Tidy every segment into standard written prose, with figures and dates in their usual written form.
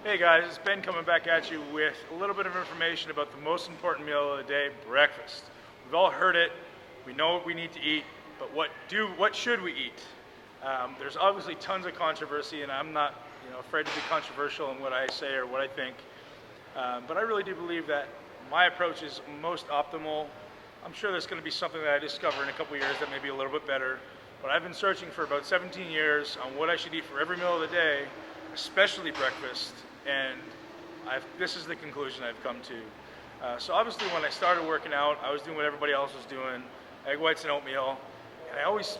Hey guys, it's Ben coming back at you with a little bit of information about the most important meal of the day, breakfast. We've all heard it, we know what we need to eat, but what should we eat? There's obviously tons of controversy, and I'm not afraid to be controversial in what I say or what I think, but I really do believe that my approach is most optimal. I'm sure there's going to be something that I discover in a couple years that may be a little bit better, but I've been searching for about 17 years on what I should eat for every meal of the day, especially breakfast, and this is the conclusion I've come to. So obviously when I started working out, I was doing what everybody else was doing, egg whites and oatmeal, and I always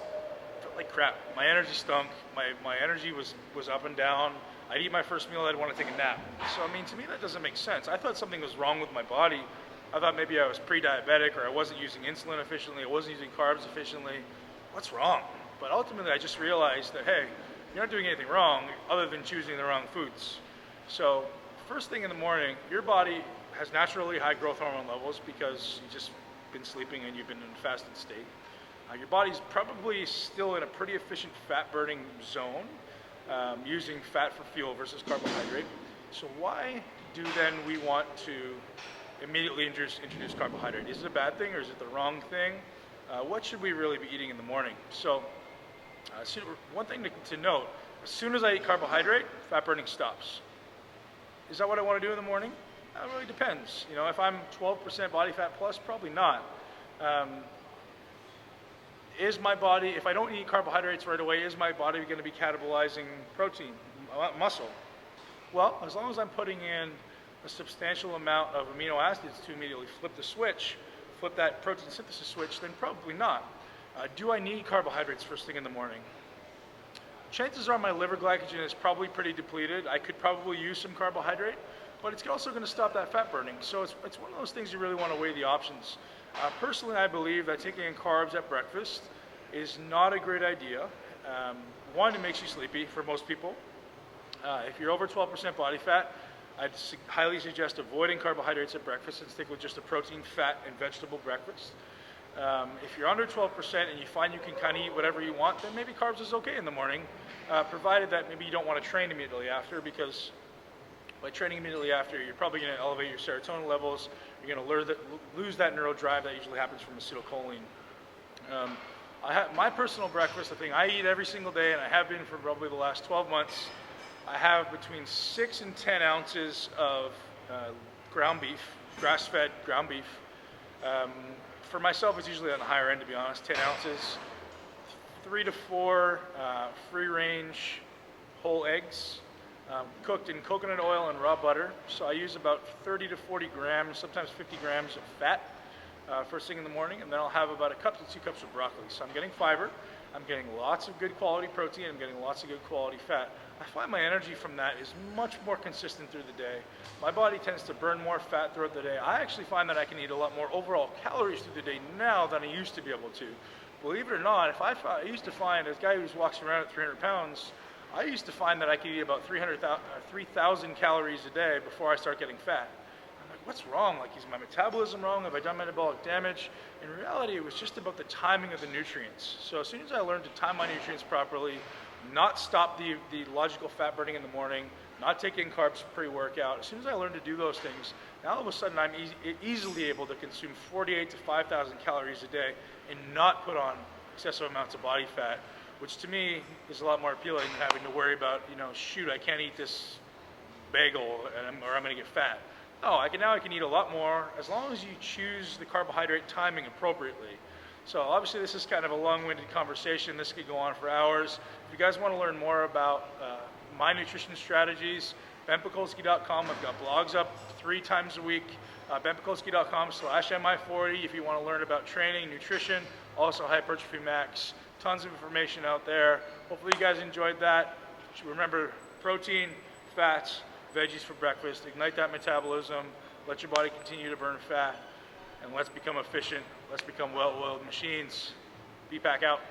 felt like crap. My energy stunk, my energy was up and down. I'd eat my first meal, I'd want to take a nap. So I mean, to me that doesn't make sense. I thought something was wrong with my body. I thought maybe I was pre-diabetic, or I wasn't using insulin efficiently, I wasn't using carbs efficiently. What's wrong? But ultimately I just realized that, hey, you're not doing anything wrong other than choosing the wrong foods. So first thing in the morning, your body has naturally high growth hormone levels because you've just been sleeping and you've been in a fasted state. Your body's probably still in a pretty efficient fat burning zone, using fat for fuel versus carbohydrate. So why do then we want to immediately introduce carbohydrate? Is it a bad thing or is it the wrong thing? What should we really be eating in the morning? So one thing to note, as soon as I eat carbohydrate, fat burning stops. Is that what I want to do in the morning? It really depends. If I'm 12% body fat plus, probably not. Is my body, if I don't eat carbohydrates right away, is my body going to be catabolizing protein, muscle? Well, as long as I'm putting in a substantial amount of amino acids to immediately flip that protein synthesis switch, then probably not. Do I need carbohydrates first thing in the morning? Chances are my liver glycogen is probably pretty depleted. I could probably use some carbohydrate, but it's also going to stop that fat burning. So it's one of those things you really want to weigh the options. Personally, I believe that taking in carbs at breakfast is not a great idea. One, it makes you sleepy for most people. If you're over 12% body fat, I'd highly suggest avoiding carbohydrates at breakfast and stick with just a protein, fat, and vegetable breakfast. If you're under 12% and you find you can kind of eat whatever you want, then maybe carbs is okay in the morning, provided that maybe you don't want to train immediately after, because by training immediately after, you're probably going to elevate your serotonin levels, you're going to lose that neural drive that usually happens from acetylcholine. My personal breakfast, the thing I eat every single day, and I have been for probably the last 12 months, I have between 6 and 10 ounces of ground beef, grass-fed ground beef. For myself, it's usually on the higher end, to be honest, 10 ounces, 3 to 4 free-range whole eggs, cooked in coconut oil and raw butter. So I use about 30 to 40 grams, sometimes 50 grams of fat first thing in the morning, and then I'll have about a cup to 2 cups of broccoli. So I'm getting fiber, I'm getting lots of good quality protein, I'm getting lots of good quality fat. I find my energy from that is much more consistent through the day. My body tends to burn more fat throughout the day. I actually find that I can eat a lot more overall calories through the day now than I used to be able to. Believe it or not, I used to find, as a guy who's walks around at 300 pounds, I used to find that I could eat about 3,000 calories a day before I start getting fat. I'm like, what's wrong? Like, is my metabolism wrong? Have I done metabolic damage? In reality, it was just about the timing of the nutrients. So as soon as I learned to time my nutrients properly, not stop the logical fat burning in the morning, not take in carbs pre-workout, as soon as I learned to do those things, now all of a sudden I'm easily able to consume 48 to 5,000 calories a day and not put on excessive amounts of body fat, which to me is a lot more appealing than having to worry about, shoot, I can't eat this bagel or I'm going to get fat. No, now I can eat a lot more as long as you choose the carbohydrate timing appropriately. So obviously this is kind of a long-winded conversation. This could go on for hours. If you guys want to learn more about my nutrition strategies, benpakulski.com. I've got blogs up 3 times a week. benpakulski.com/Mi40 if you want to learn about training, nutrition, also Hypertrophy Max. Tons of information out there. Hopefully you guys enjoyed that. Remember, protein, fats, veggies for breakfast. Ignite that metabolism. Let your body continue to burn fat. And let's become efficient. Let's become well-oiled machines. Be back out.